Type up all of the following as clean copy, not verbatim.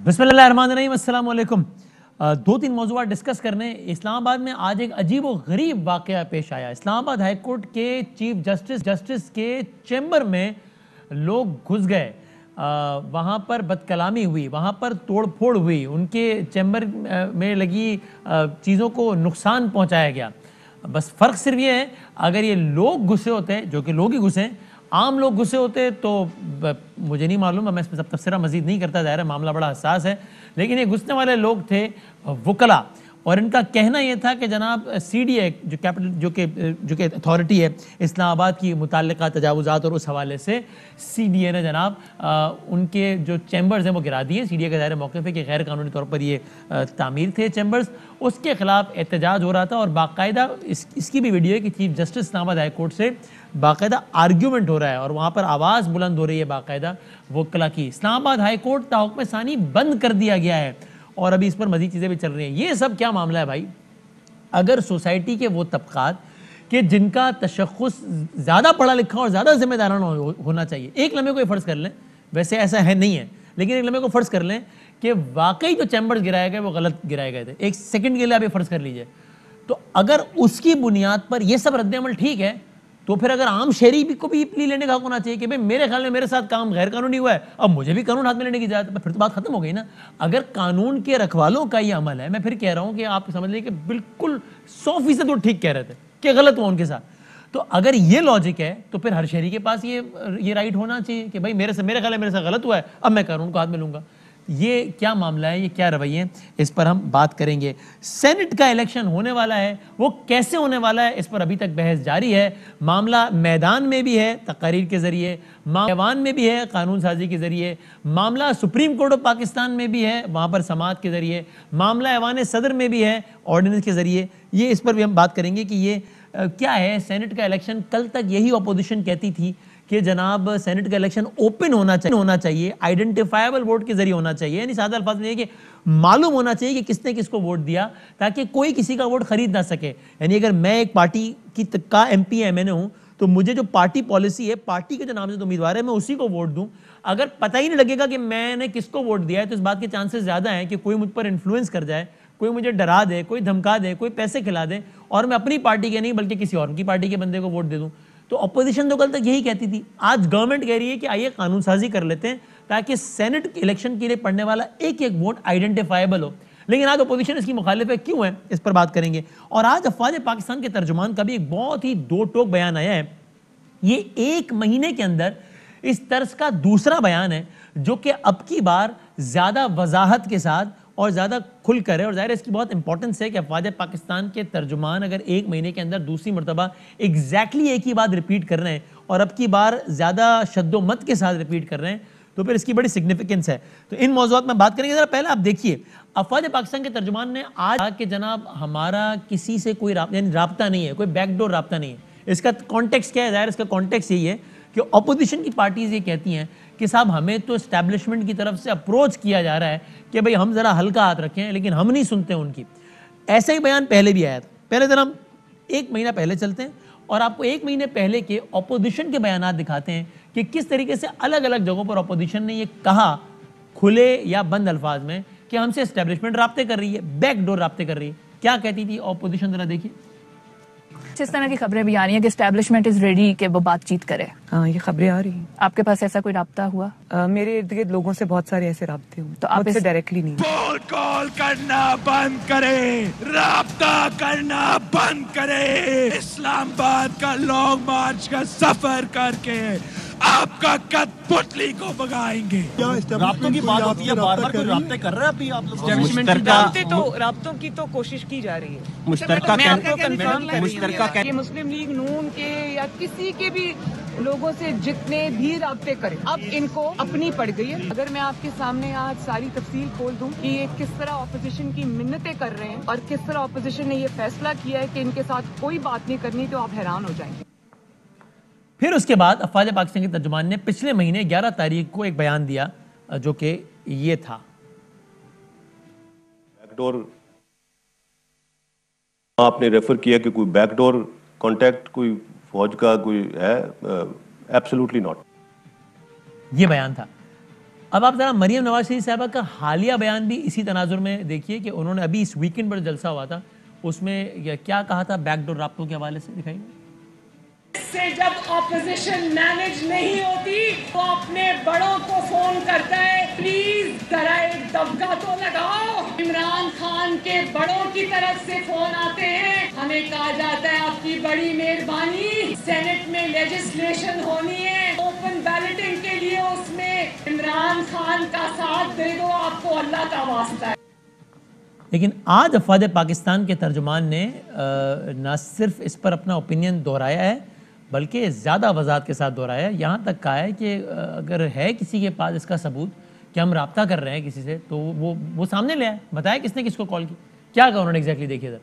बिस्मिल्लाहिर्रहमानिर्रहीम, अस्सलाम वालेकुम। दो तीन मौज़ूआत डिस्कस करने। इस्लामाबाद में आज एक अजीब व गरीब वाक़या पेश आया। इस्लामाबाद हाई कोर्ट के चीफ जस्टिस के चैम्बर में लोग घुस गए, वहाँ पर बदकलामी हुई, वहाँ पर तोड़ फोड़ हुई, उनके चैम्बर में लगी चीज़ों को नुकसान पहुँचाया गया। बस फ़र्क सिर्फ ये है, अगर ये लोग घुसे होते, जो कि लोग ही घुसे, आम लोग घुसे होते तो मुझे नहीं मालूम, मैं इसमें सब तफसीरा मजीद नहीं करता, ज़ाहिर है मामला बड़ा हसास है। लेकिन ये घुसने वाले लोग थे वकला, और इनका कहना यह था कि जनाब CDA जो कैपिटल जो कि अथॉरिटी है इस्लामाबाद की मुताल्लिका तजावुज़ात, और उस हवाले से CDA ने जनाब उनके जो चैम्बर्स हैं वो गिरा दिए। CDA का ज़ाहिर मौक़िफ़ है कि गैर कानूनी तौर पर ये तामीर थे चैम्बर्स, उसके ख़िलाफ़ एहतजाज हो रहा था। और बाकायदा इसकी भी वीडियो है कि chief justice Islamabad high court से बाकायदा आर्ग्यूमेंट हो रहा है और वहाँ पर आवाज़ बुलंद हो रही है बाकायदा वकला की। इस्लामाबाद हाई कोर्ट ताहुक्म सानी बंद कर दिया गया है और अभी इस पर मज़ीद चीज़ें भी चल रही हैं। ये सब क्या मामला है भाई? अगर सोसाइटी के वो तबक़ात कि जिनका तशख़्ख़ुस ज़्यादा पढ़ा लिखा और ज़्यादा ज़िम्मेदाराना होना चाहिए, एक लम्हे को ये फ़र्ज़ कर लें, वैसे ऐसा है नहीं है, लेकिन एक लम्हे को फ़र्ज़ कर लें कि वाकई जो चैम्बर्स गिराए गए वो गलत गिराए गए थे, एक सेकंड के लिए आप ये फ़र्ज़ कर लीजिए, तो अगर उसकी बुनियाद पर यह सब रद्द-ए-अमल ठीक है, तो फिर अगर आम शहरी को भी प्ली लेने का हक होना चाहिए कि भाई मेरे ख्याल में मेरे साथ काम गैर कानूनी हुआ है, अब मुझे भी कानून हाथ में लेने की इजाज़त है, फिर तो बात खत्म हो गई ना। अगर कानून के रखवालों का ये अमल है, मैं फिर कह रहा हूं कि आप समझ लीजिए कि बिल्कुल 100% वो ठीक कह रहे थे कि गलत हुआ उनके साथ। तो अगर ये लॉजिक है तो फिर हर शहरी के पास ये राइट होना चाहिए कि भाई मेरे ख्याल है मेरे साथ गलत हुआ है, अब मैं कानून को हाथ में लूंगा। ये क्या मामला है, ये क्या रवैये, इस पर हम बात करेंगे। सेनेट का इलेक्शन होने वाला है, वो कैसे होने वाला है, इस पर अभी तक बहस जारी है। मामला मैदान में भी है तकारीर के जरिए, ऐवान में भी है कानून साजी के जरिए, मामला सुप्रीम कोर्ट ऑफ पाकिस्तान में भी है, वहाँ पर समाअत के जरिए, मामला ऐवान सदर में भी है ऑर्डिनेंस के जरिए। ये इस पर भी हम बात करेंगे कि ये क्या है। सेनेट का इलेक्शन, कल तक यही अपोजिशन कहती थी कि जनाब सेनेट का इलेक्शन ओपन होना चाहिए, आइडेंटिफाइबल वोट के जरिए होना चाहिए, यानी सादा अल्फाज में ये कि मालूम होना चाहिए कि किसने किसको वोट दिया, ताकि कोई किसी का वोट खरीद ना सके। यानी अगर मैं एक पार्टी का MP MNA हूं तो मुझे जो पार्टी पॉलिसी है, पार्टी के जो नामजद उम्मीदवार है, मैं उसी को वोट दूं। अगर पता ही नहीं लगेगा कि मैंने किसको वोट दिया है तो इस बात के चांसेस ज्यादा हैं कि कोई मुझ पर इन्फ्लुएंस कर जाए, कोई मुझे डरा दे, कोई धमका दे, कोई पैसे खिला दे और मैं अपनी पार्टी के नहीं बल्कि किसी और की पार्टी के बंदे को वोट दे दूं। तो अपोजिशन तो कल तक यही कहती थी, आज गवर्नमेंट कह रही है कि आइए कानून साजी कर लेते हैं ताकि सेनेट इलेक्शन के लिए पड़ने वाला एक एक वोट आइडेंटिफाइबल हो। लेकिन आज अपोजिशन इसकी मुखालिफ है, क्यों है, इस पर बात करेंगे। और आज अफवाज पाकिस्तान के तर्जुमान का भी एक बहुत ही दो टोक बयान आया है। ये एक महीने के अंदर इस तर्ज का दूसरा बयान है जो कि अब की बार ज्यादा वजाहत के साथ और ज़्यादा खुलकर है। और ज़ाहिर है इसकी बहुत इंपॉर्टेंस है कि अफवाज पाकिस्तान के तर्जुमान अगर एक महीने के अंदर दूसरी मरतबा एग्जैक्टली एक ही बात रिपीट कर रहे हैं और अब की बार ज़्यादा शद्दोमत के साथ रिपीट कर रहे हैं तो फिर इसकी बड़ी सिग्निफिकेंस है। तो इन मौज़ूआत में बात करेंगे। ज़रा पहले आप देखिए, अफवाज पाकिस्तान के तर्जुमान ने आज कहा कि जनाब हमारा किसी से कोई राब्ता नहीं है, कोई बैकडोर राब्ता नहीं है। इसका कॉन्टेक्स्ट क्या है? ज़ाहिर इसका कॉन्टेक्स्ट यही है कि अपोजिशन की पार्टीज ये कहती हैं कि साहब हमें तो एस्टैब्लिशमेंट की तरफ से अप्रोच किया जा रहा है कि भाई हम ज़रा हल्का हाथ रखें, लेकिन हम नहीं सुनते उनकी। ऐसा ही बयान पहले भी आया था। पहले ज़रा हम एक महीना पहले चलते हैं और आपको एक महीने पहले के अपोजिशन के बयान दिखाते हैं कि किस तरीके से अलग अलग जगहों पर अपोजिशन ने यह कहा, खुले या बंद अल्फाज में, कि हमसे एस्टैब्लिशमेंट राब्ते कर रही है, बैकडोर राब्ते कर रही है। क्या कहती थी अपोजिशन, जरा देखिए। इस तरह की खबरें भी आ रही हैं कि एस्टैब्लिशमेंट इज रेडी कि वो बातचीत करे। हाँ, ये खबरें आ रही हैं। आपके पास ऐसा कोई राब्ता हुआ? मेरे इर्द गिर्द लोगों से बहुत सारे ऐसे राब्ते हुए, तो आप मुझसे डायरेक्टली नहीं। फोन कॉल करना बंद करें, राब्ता करना बंद करें। इस्लामाबाद का लॉन्ग मार्च का सफर करके आपका कठपुतली को भगाएंगे। राब्तों की बात होती है, बार-बार कोई राब्ते कर रहे हैं अभी आप लोग? राब्तों की तो कोशिश की जा रही है। मुश्तरका ये मुस्लिम लीग नून के या किसी के भी लोगों से जितने भी राब्ते करें, अब इनको अपनी पड़ गई है। अगर मैं आपके सामने आज सारी तफसील खोल दूं कि ये किस तरह ऑपोजिशन की मिन्नतें कर रहे हैं और किस तरह ऑपोजिशन ने ये फैसला किया है कि इनके साथ कोई बात नहीं करनी, तो आप हैरान हो जाएंगे। फिर उसके बाद अफवाज पाकिस्तान के तर्जुमान ने पिछले महीने 11 तारीख को एक बयान दिया जो कि ये था। बैकडोर आपने रेफर किया कि कोई बैकडोर कांटेक्ट कोई फौज का कोई है? Absolutely not. ये बयान था। अब आप जरा मरियम नवाज शरीफ साहबा का हालिया बयान भी इसी तनाजुर में देखिए कि उन्होंने अभी इस वीकेंड पर जलसा हुआ था, उसमें क्या कहा था बैकडोर राब्तों के हवाले से, दिखाइए। इससे जब ऑपोजिशन मैनेज नहीं होती तो अपने बड़ों को फोन करता है, प्लीज जरा एक दबका तो लगाओ। इमरान खान के बड़ों की तरफ से फोन आते हैं, हमें कहा जाता है आपकी बड़ी मेहरबानी, सेनेट में लेजिस्लेशन होनी है, ओपन बैलेटिंग के लिए उसमें इमरान खान का साथ दे दो, आपको अल्लाह का वास्ता है। लेकिन आज अफवाद पाकिस्तान के तर्जुमान ने न सिर्फ इस पर अपना ओपिनियन दोहराया है बल्कि ज़्यादा वजाहत के साथ दोहराया है। यहाँ तक कहा है कि अगर है किसी के पास इसका सबूत कि हम राब्ता कर रहे हैं किसी से तो वो सामने ले आए, बताया किसने किसको कॉल की, क्या कहा उन्होंने एग्जैक्टली, देखिए सर।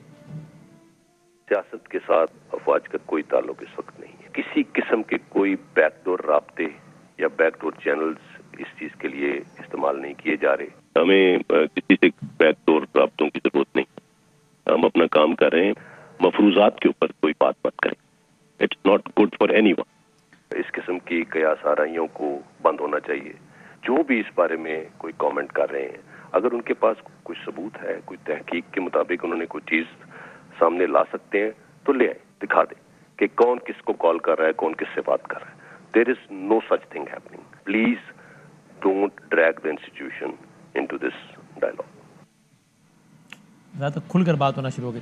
सियासत के साथ अफवाज का कोई ताल्लुक इस वक्त नहीं है। किसी किस्म के कोई बैकडोर राब्ते या बैकडोर चैनल्स इस चीज के लिए इस्तेमाल नहीं किए जा रहे। हमें किसी से बैकडोर राब्तों की जरूरत नहीं, हम अपना काम कर रहे हैं। मफरूजात के ऊपर कोई बात मत करें, it's not good for anyone. इस किस्म की कयास आराइयों को बंद होना चाहिए। जो भी इस बारे में कोई कमेंट कर रहे हैं, अगर उनके पास कोई सबूत है, कोई तहकीक के मुताबिक उन्होंने कोई चीज सामने ला सकते हैं तो ले आए, दिखा दें कि कौन किसको कॉल कर रहा है, कौन किससे बात कर रहा है। There is no such thing happening. Please don't drag the institution into this dialogue. ज़्यादा खुलकर बात होना शुरू हो गई।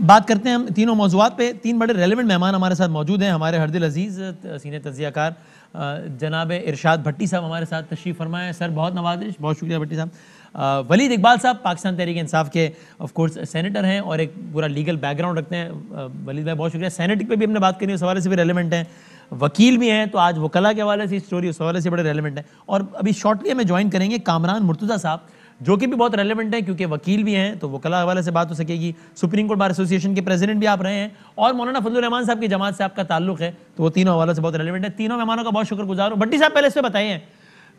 बात करते हैं हम तीनों मौजूआत पे। तीन बड़े रेलेवेंट मेहमान हमारे साथ मौजूद हैं। हमारे हरदिल अजीज़ सीनियर तज्ज़ियाकार जनाब इरशाद भट्टी साहब हमारे साथ तशरीफ़ फरमाए हैं। सर बहुत नवाजिश, बहुत शुक्रिया भट्टी साहब। वलीद इकबाल साहब पाकिस्तान तहरीक इंसाफ के ऑफ कोर्स सेनेटर हैं और एक पूरा लीगल बैकग्राउंड रखते हैं। वलीद भाई बहुत शुक्रिया। सेनेटिक पे भी हमने बात करी, उस हवाले से भी रेलेवेंट हैं। वकील भी हैं, तो आज वकला के हवाले से स्टोरी उस हवाले से बड़े रेलेवेंट हैं। और अभी शॉर्टली हमें ज्वाइन करेंगे कामरान मुर्तज़ा साहब, जो कि भी बहुत रेलेवेंट है क्योंकि वकील भी हैं, तो वकला हवाले से बात हो सकेगी। सुप्रीम कोर्ट बार एसोसिएशन के प्रेसिडेंट भी आप रहे हैं और मौलाना फजलुर रहमान साहब की जमात से आपका ताल्लुक है, तो वो तीनों हवालों से बहुत रेलेवेंट है। तीनों मेहमानों का बहुत शुक्रगुजार हूं। भट्टी साहब पहले इस पर बताइए,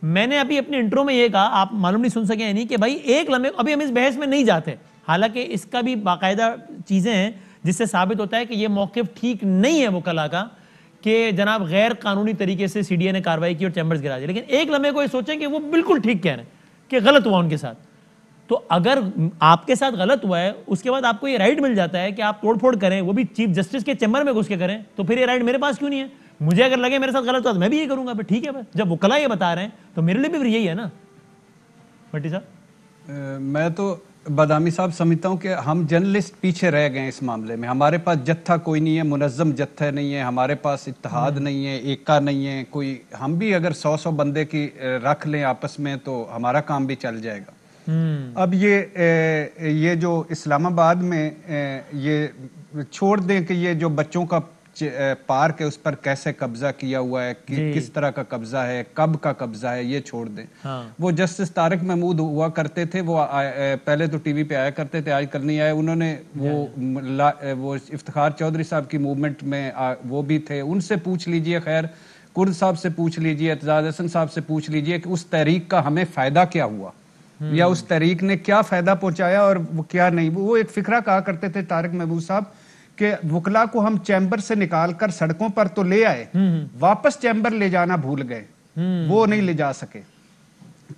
मैंने अभी अपने इंट्रो में ये कहा, आप मालूम नहीं सुन सके नहीं, कि भाई एक लम्हे, अभी हम इस बहस में नहीं जाते, हालांकि इसका भी बाकायदा चीज़ें हैं जिससे साबित होता है कि ये मौक़िफ़ ठीक नहीं है वकला का कि जनाब गैर कानूनी तरीके से CDA ने कार्रवाई की और चैम्बर्स गिरा दिए। लेकिन एक लम्हे को ये सोचें कि वो बिल्कुल ठीक कह रहे हैं कि गलत हुआ उनके साथ, तो अगर आपके साथ गलत हुआ है उसके बाद आपको ये राइट मिल जाता है कि आप तोड़फोड़ करें, वो भी चीफ जस्टिस के चैम्बर में घुस के करें, तो फिर ये राइट मेरे पास क्यों नहीं है? मुझे अगर लगे मेरे साथ गलत हुआ तो मैं भी ये करूंगा। फिर ठीक है, बस जब वकला ये बता रहे हैं तो मेरे लिए भी फिर यही है ना। भट्टी साहब, मैं तो बदामी साहब समझता हूँ कि हम जर्नलिस्ट पीछे रह गए इस मामले में। हमारे पास जत्था कोई नहीं है, मुनज़्ज़म जत्था नहीं है, हमारे पास इत्तेहाद नहीं है, एका नहीं है कोई। हम भी अगर 100 बंदे की रख लें आपस में तो हमारा काम भी चल जाएगा। अब ये जो इस्लामाबाद में ये छोड़ दें कि ये जो बच्चों का पार्क है उस पर कैसे कब्जा किया हुआ है, कि किस तरह का कब्जा है, कब का कब्जा है, ये छोड़ दें। हाँ। वो जस्टिस तारिक महमूद हुआ करते थे, वो पहले तो टीवी पे आया करते थे, आजकल नहीं आए। उन्होंने वो इफ्तिखार चौधरी साहब की मूवमेंट में वो भी थे, उनसे पूछ लीजिए, खैर कुर्द साहब से पूछ लीजिए, एतजाज हसन साहब से पूछ लीजिए कि उस तहरीक का हमें फायदा क्या हुआ या उस तहरीक ने क्या फायदा पहुंचाया और वो क्या नहीं। वो एक फिक्रा कहा करते थे तारिक महमूद साहब कि वकला को हम चैम्बर से निकालकर सड़कों पर तो ले आए, वापस चैम्बर ले जाना भूल गए, वो नहीं ले जा सके।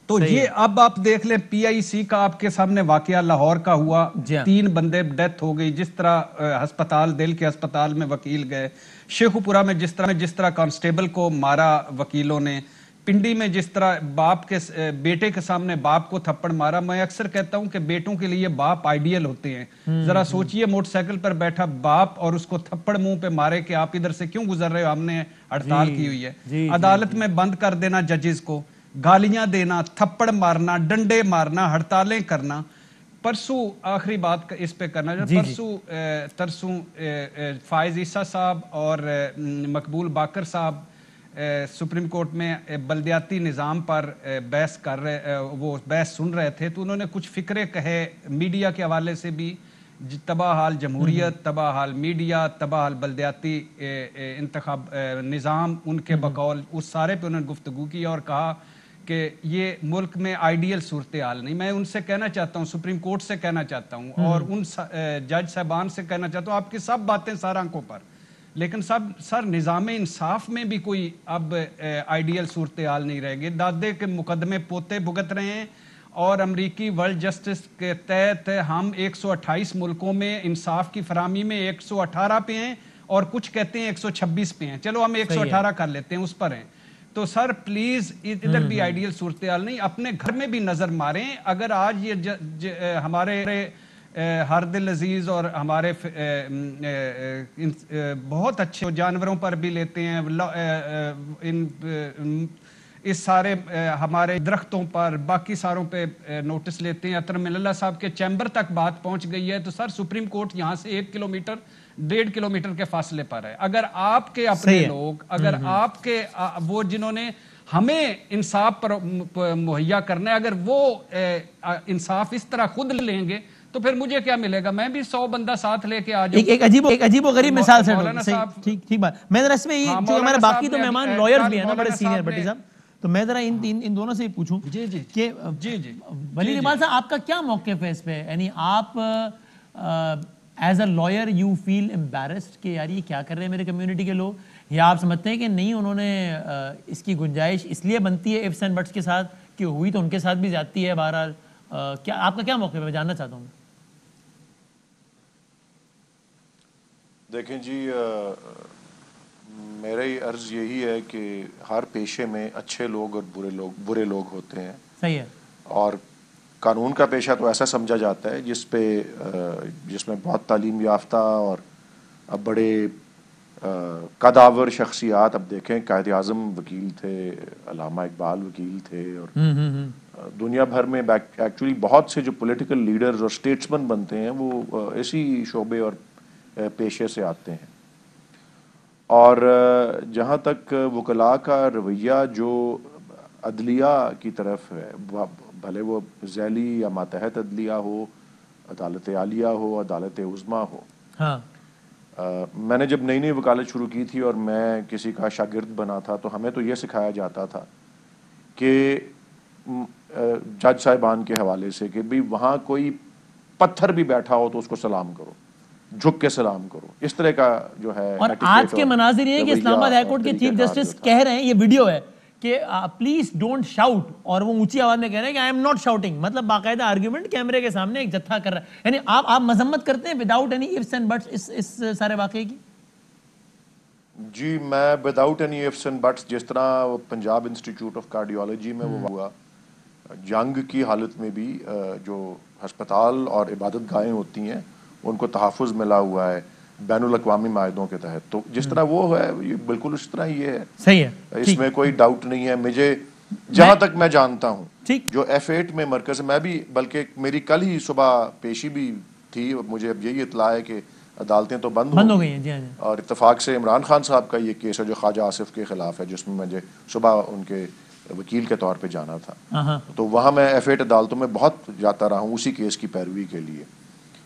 तो ये अब आप देख लें, PIC का आपके सामने वाकया लाहौर का हुआ, 3 बंदे डेथ हो गई। जिस तरह अस्पताल, दिल के अस्पताल में वकील गए, शेखुपुरा में जिस तरह कांस्टेबल को मारा वकीलों ने, पिंडी में जिस तरह बाप के बेटे के सामने बाप को थप्पड़ मारा। मैं अक्सर कहता हूं कि बेटों के लिए बाप आइडियल होते हैं। जरा सोचिए, मोटरसाइकिल पर बैठा बाप और उसको थप्पड़ मुंह पे मारे कि आप इधर से क्यों गुजर रहे हो, हमने हड़ताल की हुई है। अदालत में बंद कर देना जजेस को, गालियां देना, थप्पड़ मारना, डंडे मारना, हड़तालें करना। परसों आखिरी बात इस पे करना, परसों फायज ईसा साहब और मकबूल बाकर साहब सुप्रीम कोर्ट में बल्दियाती निज़ाम पर बहस कर रहे, वो बहस सुन रहे थे, तो उन्होंने कुछ फिक्रे कहे मीडिया के हवाले से भी, तबाह हाल जमहूरियत, तबाह हाल मीडिया, तबाह हाल बल्दियाती इंतखाब निज़ाम, उनके बकौल उस सारे पे उन्होंने गुफ्तगू की और कहा कि ये मुल्क में आइडियल सूरत हाल नहीं। मैं उनसे कहना चाहता हूँ, सुप्रीम कोर्ट से कहना चाहता हूँ और उन जज साहबान से कहना चाहता हूँ, आपकी सब बातें सार आंखों पर, लेकिन सब सर निज़ाम इंसाफ में भी कोई अब आइडियल सूरत हाल नहीं रहेगी। दादे के मुकदमे पोते भुगत रहे हैं और अमरीकी वर्ल्ड जस्टिस के तहत हम 128 मुल्कों में इंसाफ की फरामी में 118 पे हैं और कुछ कहते हैं 126 पे हैं। चलो हम 118 कर लेते हैं, उस पर हैं। तो सर प्लीज इधर भी आइडियल सूरत हाल नहीं, अपने घर में भी नजर मारें। अगर आज ये हमारे हर दिल अजीज और हमारे बहुत अच्छे जानवरों पर भी लेते हैं, इस सारे हमारे दरख्तों पर बाकी सारों पे नोटिस लेते हैं। अतर मिल्ला साहब के चैम्बर तक बात पहुंच गई है, तो सर सुप्रीम कोर्ट यहाँ से 1 किलोमीटर 1.5 किलोमीटर के फासले पर है। अगर आपके अपने लोग, अगर आपके वो जिन्होंने हमें इंसाफ पर मुहैया करना है, अगर वो इंसाफ इस तरह खुद लेंगे तो फिर मुझे क्या मिलेगा? मैं भी 100 बंदा साथ लेके आ जाऊं। एक अजीबो गरीब मिसाल से ठीक बात। मैं जरा इसमें ये जो हमारे बाकी तो मेहमान लॉयर्स भी हैं ना, बड़े सीनियर भट्टी साहब, तो मैं जरा इन दोनों से ही पूछूं कि वलीद इकबाल साहब आपका क्या मौक़िफ़ है इस पे? यानी आप as a lawyer you feel embarrassed कि यार ये क्या कर रहे हैं मेरे कम्युनिटी के लोग, या आप समझते हैं कि नहीं उन्होंने इसकी गुंजाइश इसलिए बनती है इफ्स एंड बट्स के साथ कि हुई तो उनके साथ भी जाती है? बहरहाल क्या आपका क्या मौक़िफ़ है, मैं जानना चाहता हूँ। देखें जी, मेरी अर्ज़ यही है कि हर पेशे में अच्छे लोग और बुरे लोग होते हैं। सही है। और कानून का पेशा तो ऐसा समझा जाता है जिसमें बहुत तालीम याफ्ता और अब बड़े कदावर शख्सियात, अब देखें कायद आज़म वकील थे, अल्लामा इकबाल वकील थे, और दुनिया भर में एक्चुअली बहुत से जो पॉलिटिकल लीडर्स और स्टेट्समैन बनते हैं वो इसी शोबे और पेशे से आते हैं। और जहाँ तक वकला का रवैया जो अदलिया की तरफ है, भले वो ज़ैली या मातहत अदलिया हो, अदालत आलिया हो, अदालत उज़्मा हो। हाँ। मैंने जब नई वकालत शुरू की थी और मैं किसी का शागिर्द बना था, तो हमें तो ये सिखाया जाता था कि जज साहिबान के हवाले से कि भाई वहाँ कोई पत्थर भी बैठा हो तो उसको सलाम करो, झुक के सलाम करो, इस तरह का जो है। और आज के मनाजिर ये है कि इस्लामाबाद हाईकोर्ट के चीफ जस्टिस कह रहे हैं, ये वीडियो है कि प्लीज डोंट शाउट, और वो ऊंची आवाज में कह रहे हैं कि आई एम नॉट शाउटिंग, मतलब बाकायदा आर्ग्यूमेंट कैमरे के सामने एक जत्था कर रहा है। यानी आप मजम्मत करते हैं without any ifs and buts इस सारे वाकये की? जी, मैं without any ifs and buts, जिस तरह पंजाब इंस्टीट्यूट ऑफ कार्डियोलॉजी में वो हुआ, जंग की हालत में भी जो हस्पताल और इबादत गाहें होती हैं उनको तहफ़्फ़ुज़ मिला हुआ है बैनुल अक़वामी माहिदों के तहत, तो जिस तरह वो है ये बिल्कुल उस तरह ये है। सही है, इसमें कोई डाउट नहीं है। मुझे जहां तक मैं जानता हूँ, जो F8 में मरकज, मैं भी, बल्कि मेरी कल ही सुबह पेशी भी थी, मुझे अब यही इत्तला है कि अदालतें तो बंद हो गई हैं, और इत्तफाक से इमरान खान साहब का ये केस है जो ख्वाजा आसिफ के खिलाफ है, जिसमें मुझे सुबह उनके वकील के तौर पे जाना था। तो वहाँ मैं F8 अदालतों में बहुत जाता रहा हूँ उसी केस की पैरवी के लिए।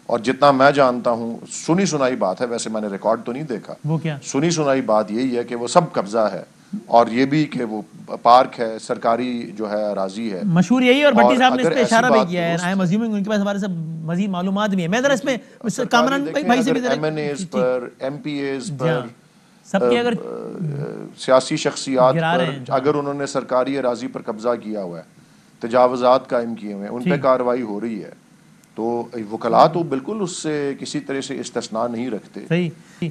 और जितना मैं जानता हूँ, सुनी सुनाई बात है, वैसे मैंने रिकॉर्ड तो नहीं देखा, वो क्या सुनी सुनाई बात यही है कि वो सब कब्जा है, और ये भी कि वो पार्क है, सरकारी जो है अराजी है। मशहूर यही, और भट्टी साहब ने इस पे इशारा भी किया है। आई एम अज्यूमिंग उनके पास हमारे से मजीद मालूमात भी है। मैं जरा इसमें कामरान भाई से भी MNAs पर, MPAs पर, सबके अगर सियासी शख्सियात पर अगर उन्होंने सरकारी अराजी पर कब्जा किया हुआ है, तजावुजात कायम किए हुए हैं, उन पर कार्रवाई हो रही है, तो वकला तो बिल्कुल उससे किसी तरह से इस्तिस्ना नहीं रखते। सही।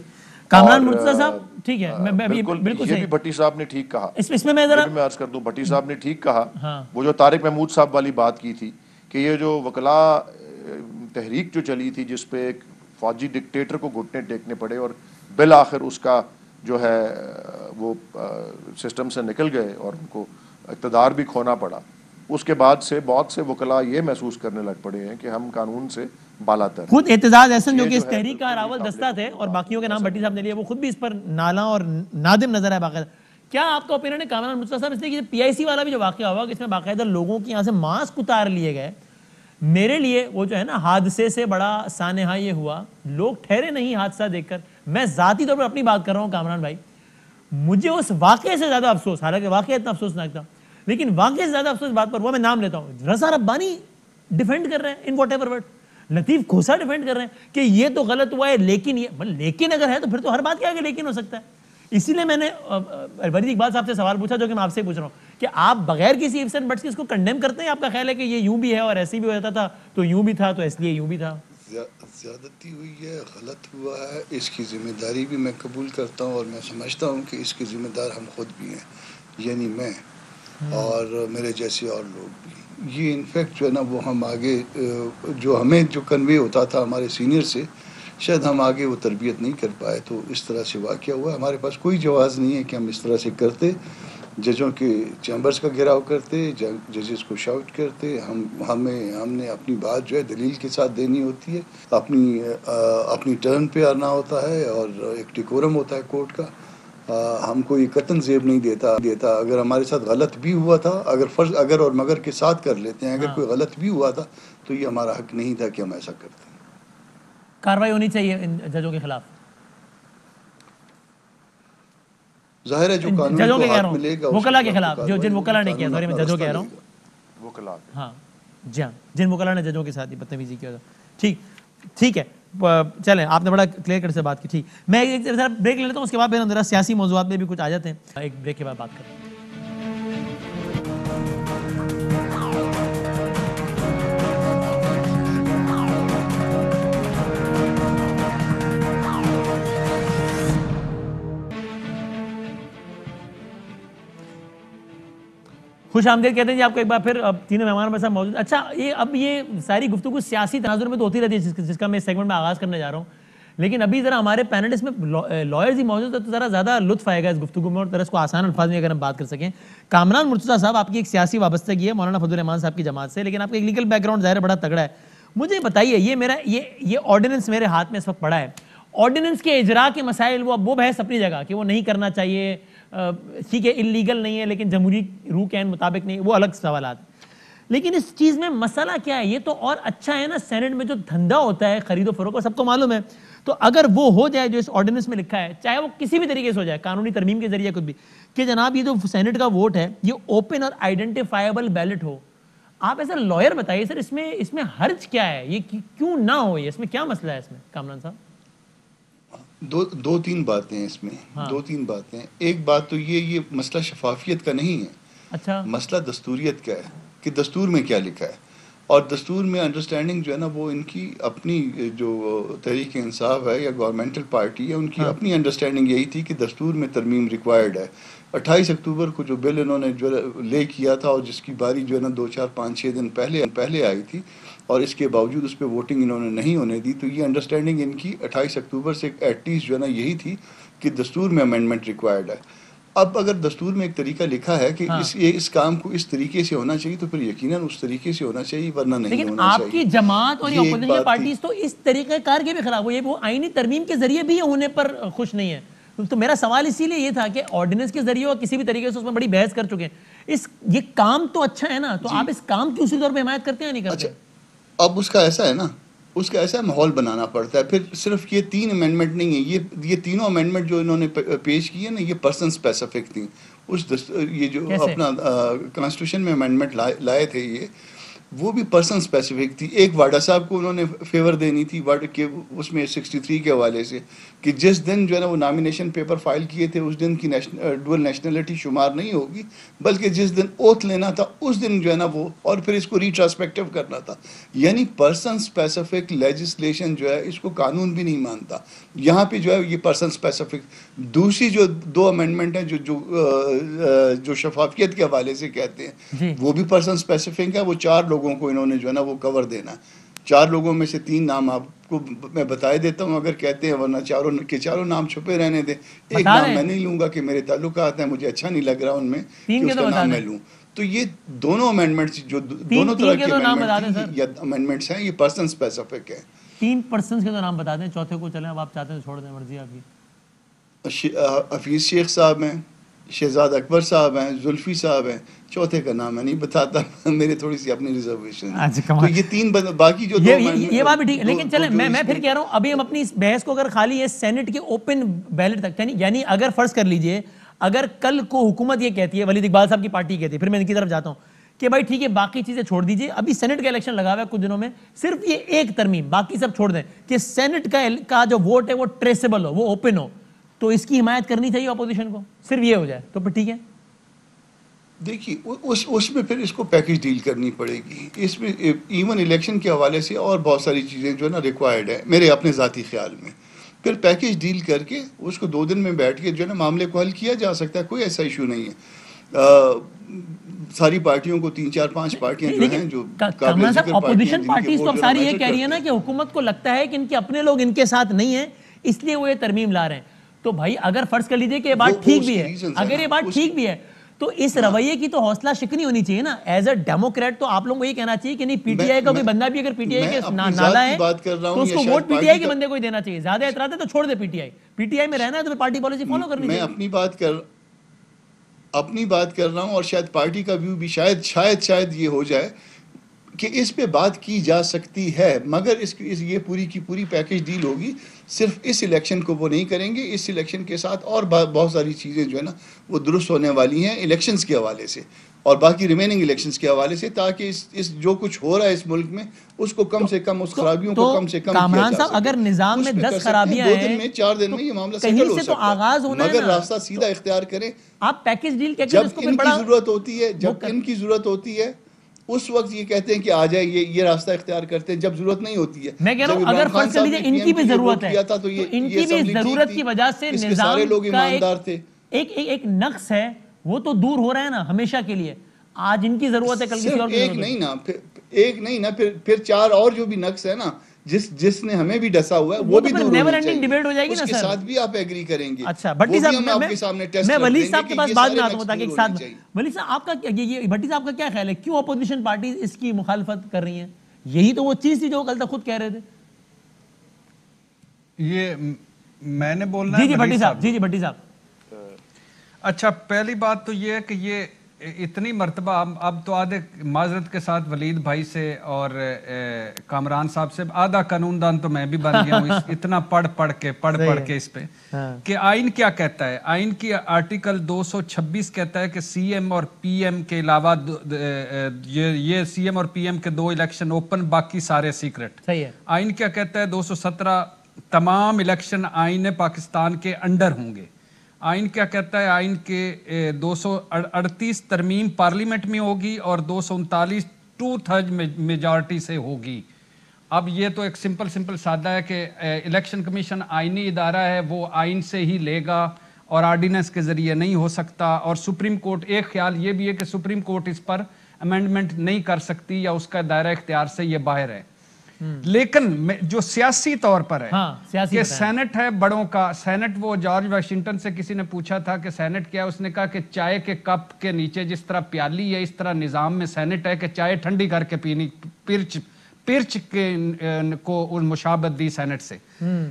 कामरान मुर्तज़ा साहब, ठीक है, मैं बिल्कुल ये भी भट्टी साहब ने ठीक कहा। इसमें मैं जरा अर्ज कर दूं, भट्टी साहब ने ठीक कहा। वो जो तारिक महमूद साहब वाली बात की थी कि ये जो वकला तहरीक जो चली थी, जिसपे एक फौजी डिक्टेटर को घुटने टेकने पड़े और बिल आखिर उसका जो है वो सिस्टम से निकल गए और उनको इक़्तिदार भी खोना पड़ा, उसके बाद से बहुत से वकला ये महसूस करने लग पड़े हैं कि हम कानून से बालातर। खुद एतजाज एहसन जो कि इस तहरीक का रावल दस्ता थे और बाकियों के नाम भट्टी साहब ने लिए, वो खुद भी इस पर नाला और नादिम नजर है बाकायदा। क्या आपका ओपिनियन है कामरान मुर्तज़ा साहब, इसलिए कि PIC वाला भी जो वाक़या हुआ, इसमें बाकायदा लोगों की यहाँ से मास्क उतार लिए गए? मेरे लिए वो जो है ना, हादसे से बड़ा सानेहा ये हुआ, लोग ठहरे नहीं हादसा देखकर। मैं ज़ाती तौर पर अपनी बात कर रहा हूँ कामरान भाई, मुझे उस वाक़े से ज़्यादा अफसोस, हालांकि वाक़या इतना अफसोसनाक था, लेकिन वाक़े से ज़्यादा अफसोस बात पर, वो मैं नाम लेता हूँ, रज़ा रब्बानी डिफेंड कर रहे हैं in whatever word. Latif Khosa defend कर रहे हैं कि ये तो गलत हुआ है, लेकिन ये लेकिन अगर है तो फिर तो हर बात क्या है लेकिन हो सकता है। इसीलिए मैंने वलीद इकबाल साहब से सवाल पूछा जो कि मैं आपसे पूछ रहा हूँ कि आप बगैर किसी इफ्स एंड बट्स के इसको कंडेम करते हैं? आपका ख्याल है कि ये यूं भी है और ऐसे भी होता था तो यूं भी था तो इसलिए यूं भी था? ज्यादती हुई है, गलत हुआ है, इसकी जिम्मेदारी भी मैं कबूल करता हूँ और मैं समझता हूँ कि इसके जिम्मेदार हम खुद भी हैं, यानी मैं और मेरे जैसे और लोग भी। ये इनफैक्ट जो है ना वो हम आगे जो हमें जो कन्वे होता था हमारे सीनियर से, शायद हम आगे वो तरबियत नहीं कर पाए, तो इस तरह से वाक़या हुआ। हमारे पास कोई जवाज़ नहीं है कि हम इस तरह से करते, जजों के चैम्बर्स का घेराव करते, जजेस को शाउट करते। हमने अपनी बात जो है दलील के साथ देनी होती है, अपनी टर्न पे आना होता है और एक डिकोरम होता है कोर्ट का। हम कोई कतन ज़ेब नहीं देता। अगर हमारे साथ गलत भी हुआ था, अगर और मगर के साथ कर लेते हैं, अगर कोई गलत भी हुआ था तो ये हमारा हक नहीं था कि हम ऐसा करते। कार्रवाई होनी चाहिए इन जजों के खिलाफ। जाहिर है जो कानून जजों को के कह हाथ रहा मिलेगा हूँ, वकला के खिलाफ, जो जिन वकला ने किया, सॉरी मैं जजों कह रहा हूँ, वकला, हाँ जी हाँ, जिन वकला ने जजों के साथ बदतमीजी किया था। ठीक है, चलें, आपने बड़ा क्लियर कट से बात की। ठीक, मैं एक जरा ब्रेक ले लेता हूँ, उसके बाद फिर हम जरा सियासी मौज़ूआत में भी कुछ आ जाते हैं। एक ब्रेक के बाद बात करते हैं। खुश आमदीद कहते हैं जी आपको एक बार फिर। अब तीनों मेहमान मेरे साथ मौजूद। अच्छा, ये सारी गुफ्तगू सियासी तनाजुर में तो होती रहती है जिसका मैं इस सेगमेंट में आगाज़ करने जा रहा हूँ, लेकिन अभी ज़रा हमारे पैनलिस्ट में लॉयर्स ही मौजूद है तो ज़रा ज़्यादा लुत्फ आएगा इस गुफ्तगू में और तरह इसको आसान अल्फाज में अगर हम बात कर सकें। कामरान मुर्तज़ा साहब, आपकी एक सियासी वाबस्तगी है मौलाना फजल रहमान साहब की जमात से, लेकिन आपका एक लीगल बैकग्राउंड ज़ाहिर बड़ा तगड़ा है। मुझे बताइए, ये ऑर्डिनेंस मेरे हाथ में इस वक्त पड़ा है, ऑर्डिनेंस के इजरा के मसाइल वो बहस अपनी जगह कि वो नहीं करना चाहिए, ठीक है इलीगल नहीं है लेकिन जमहूरी रूह के मुताबिक नहीं, वो अलग सवालात। लेकिन इस चीज़ में मसला क्या है? ये तो और अच्छा है ना, सेनेट में जो धंधा होता है खरीदो फरोख्त, सबको मालूम है, तो अगर वो हो जाए जो इस ऑर्डिनेंस में लिखा है, चाहे वो किसी भी तरीके से हो जाए, कानूनी तरमीम के जरिए कुछ भी, कि जनाब ये जो सेनेट का वोट है ये ओपन और आइडेंटिफाइबल बैलेट हो, आप ऐसा लॉयर बताइए सर, इसमें हर्ज क्या है? ये क्यों ना हो? ये इसमें क्या मसला है इसमें कामरान साहब? दो तीन बातें हैं इसमें। हाँ। 2-3 बातें। एक बात तो ये मसला शफाफियत का नहीं है। अच्छा, मसला दस्तूरियत का है कि दस्तूर में क्या लिखा है, और दस्तूर में अंडरस्टैंडिंग जो है ना वो इनकी अपनी जो तहरीक इंसाफ है या गवर्नमेंटल पार्टी है उनकी अपनी अंडरस्टैंडिंग यही थी कि दस्तूर में तरमीम रिक्वायर्ड है। 28 अक्टूबर को जो बिल इन्होंने जो ले किया था और जिसकी बारी जो है ना 2-4-5-6 दिन पहले आई थी और इसके बावजूद उस पर वोटिंग इन्होंने नहीं होने दी, तो ये अंडरस्टैंडिंग इनकी 28 अक्टूबर से एटलीस्ट जो है ना यही थी कि दस्तूर में अमेंडमेंट रिक्वायर्ड है। अब अगर दस्तूर में एक तरीका लिखा है कि हाँ। इस काम को इस तरीके से होना चाहिए तो फिर यकीनन उस तरीके से होना चाहिए, वरना नहीं लेकिन होना चाहिए। आपकी जमात और अपोजिशन पार्टीज तो इस तरीके कार के भी खिलाफ हुई है, वो आईनी तरमीम के जरिए भी होने पर खुश नहीं है। तो मेरा सवाल इसीलिए ये था कि ऑर्डिनेंस के जरिए और किसी भी तरीके से उसमें बड़ी बहस कर चुके हैं, ये काम तो अच्छा है ना, तो आप इस काम की उसी तौर पर हिमायत करते हैं नहीं करते? अच्छा, अब उसका ऐसा है ना, उसका ऐसा माहौल बनाना पड़ता है। फिर सिर्फ ये 3 अमेंडमेंट नहीं है, ये तीनों अमेंडमेंट जो इन्होंने पेश किए ना, ये पर्सन स्पेसिफिक थी। ये जो अपना कॉन्स्टिट्यूशन में अमेंडमेंट लाए थे ये, वो भी पर्सन स्पेसिफिक थी। एक वाडा साहब को उन्होंने फेवर देनी थी वाडा के उसमें 63 के हवाले से कि जिस दिन जो है ना वो नॉमिनेशन पेपर फाइल किए थे उस दिन की डुअल नेशनलिटी शुमार नहीं होगी, बल्कि जिस दिन ओथ लेना था उस दिन जो है ना वो, और फिर इसको रिट्रोस्पेक्टिव करना था। यानी पर्सन स्पेसिफिक लेजिस्लेशन जो है इसको कानून भी नहीं मानता। यहाँ पे जो है ये पर्सन स्पेसिफिक। दूसरी जो 2 अमेंडमेंट हैं जो शफाफियत के हवाले से कहते हैं, वो भी पर्सन स्पेसिफिक है। वो 4 लोगों को इन्होंने जो है ना वो कवर देना है। 4 लोगों में से 3 नाम आपको मैं बताए देता हूँ अगर कहते हैं, वरना चारों नाम छुपे रहने दे। एक नाम मैं नहीं लूंगा कि मेरे ताल्लुकात हैं, मुझे अच्छा नहीं लग रहा उनमें कि उसका नाम मैं लूँ। तो ये दोनों अमेंडमेंट्स जो दोनों तरह के अमेंडमेंट्स हैं ये पर्सन स्पेसिफिक है। 3 पर्सन के तो नाम बता दें, चौथे को चलें अब आप चाहते हैं छोड़ दें, मर्जी आपकी। हफीज शेख साहब हैं, शहजाद अकबर साहब हैं, जुल्फी साहब हैं, चौथे का नाम मैं नहीं बताता, मेरे थोड़ी सी अपनी रिजर्वेशन। तो ये 3 बाकी जो ये बात भी ठीक है, लेकिन चले मैं फिर कह रहा हूँ अभी हम अपनी इस बहस को अगर खाली है सेनेट के ओपन बैलेट तक, यानी अगर फर्ज कर लीजिए अगर कल को हुकूमत ये कहती है, वलीद इकबाल साहब की पार्टी कहती है, फिर मैं इनकी तरफ जाता हूँ कि भाई ठीक है बाकी चीजें छोड़ दीजिए, अभी सेनेट का इलेक्शन लगा हुआ है कुछ दिनों में, सिर्फ ये एक तरमीम, बाकी सब छोड़ दें, कि सेनेट का जो वोट है वो ट्रेसेबल हो, वो ओपन हो, तो इसकी हिमायत करनी चाहिए अपोजिशन को, सिर्फ ये हो जाए तो फिर ठीक है। देखिए उसमें फिर इसको पैकेज डील करनी पड़ेगी। इसमें इवन इलेक्शन के हवाले से और बहुत सारी चीज़ें जो है ना रिक्वायर्ड है मेरे अपने ज़ाती ख्याल में। फिर पैकेज डील करके उसको 2 दिन में बैठ के जो है ना मामले को हल किया जा सकता है, कोई ऐसा इशू नहीं है। सारी पार्टियों को 3, 4, 5 पार्टियां जो हैं जो अपोजिशन पार्टीज तो अब सारी ये कह रही है ना कि हुकूमत को लगता है कि इनके अपने लोग इनके साथ नहीं है, इसलिए वो ये तरमीम ला रहे हैं। तो भाई अगर फर्ज कर लीजिए कि ये बात ठीक भी है, अगर ये बात ठीक भी है तो इस रवैये की तो हौसला शिकनी होनी चाहिए ना। एज अ डेमोक्रेट तो आप लोगों को ये कहना चाहिए कि नहीं, पीटीआई का कोई बंदा भी अगर पीटीआई के नाला है तो उसको वोट पीटीआई के बंदे को ही देना चाहिए। ज्यादा एतराज है तो छोड़ दे पीटीआई में रहना है तो पार्टी पॉलिसी फॉलो करनी चाहिए। मैं अपनी बात कर रहा हूं और शायद पार्टी का व्यू भी शायद ये हो जाए कि इस पे बात की जा सकती है, मगर ये पूरी की पूरी पैकेज डील होगी। सिर्फ इस इलेक्शन को वो नहीं करेंगे, इस इलेक्शन के साथ और बहुत सारी चीज़ें जो है ना वो दुरुस्त होने वाली हैं इलेक्शंस के हवाले से और बाकी रिमेनिंग इलेक्शंस के हवाले से, ताकि इस जो कुछ हो रहा है इस मुल्क में उसको कम से कम, उस खराबियों को कम से कम कामरान साहब, अगर निजाम में 10 खराबियां हैं 2 दिन में 4 दिन में ये मामला सेटल हो सकता है, आगाज होना है, मगर रास्ता सीधा इख्तियार करें। आप पैकेज डील जब इनकी जरूरत होती है, जब इनकी जरूरत होती है उस वक्त ये कहते हैं कि आ जाए, ये रास्ता इख्तियार करते हैं, जब जरूरत नहीं होती है। मैं कह रहा हूं अगर फर्ज कर लीजिए इनकी भी जरूरत है तो इनकी भी जरूरत की वजह से निजाम लोग ईमानदार थे, एक नक्स है वो तो दूर हो रहा है ना हमेशा के लिए। आज इनकी जरूरत है, कल किसी और की एक नहीं ना, फिर 4 और जो भी नक्स है ना जिसने हमें भी डसा हुआ है वो भी दूर नेवर एंडिंग डिबेट हो जाएगी ना सर। उसके साथ भी आप एग्री करेंगे। अच्छा भट्टी साहब, मैं वली साहब के पास बाद में आता हूं ताकि एक साथ वली साहब आपका ये भट्टी साहब का क्या ख्याल है, क्यों अपोजिशन पार्टी इसकी मुखालफत कर रही हैं? यही तो वो चीज थी जो कल तक खुद कह रहे थे। ये मैंने बोलना जी भट्टी साहब, जी भट्टी साहब। अच्छा, पहली बात तो ये है कि ये इतनी मर्तबा अब तो आधे माजरत के साथ वलीद भाई से और कामरान साहब से आधा कानूनदान तो मैं भी बन गया हूँ इतना पढ़ के इस पे कि आइन क्या कहता है। आइन की आर्टिकल 226 कहता है कि सीएम और पीएम के अलावा ये सीएम और पीएम के 2 इलेक्शन ओपन, बाकी सारे सीक्रेट। सही है। आइन क्या कहता है 217 तमाम इलेक्शन आइन पाकिस्तान के अंडर होंगे। आइन क्या कहता है, आइन के 238 तरमीम पार्लियामेंट में होगी और 239 2/3 मेजॉरिटी से होगी। अब ये तो एक सिंपल सादा है कि इलेक्शन कमीशन आइनी इदारा है, वो आइन से ही लेगा और ऑर्डिनेंस के जरिए नहीं हो सकता। और सुप्रीम कोर्ट, एक ख्याल ये भी है कि सुप्रीम कोर्ट इस पर अमेंडमेंट नहीं कर सकती या उसका दायरा इख्तियार से ये बाहर है। लेकिन जो सियासी तौर पर है कि सेनेट है बड़ों का सेनेट, वो जॉर्ज वाशिंगटन से किसी ने पूछा था कि सेनेट क्या है, उसने कहा कि चाय के कप के नीचे जिस तरह प्याली है इस तरह निजाम में सेनेट है कि चाय ठंडी करके पीनी, पिर्च के को मुशाबत दी सेनेट से।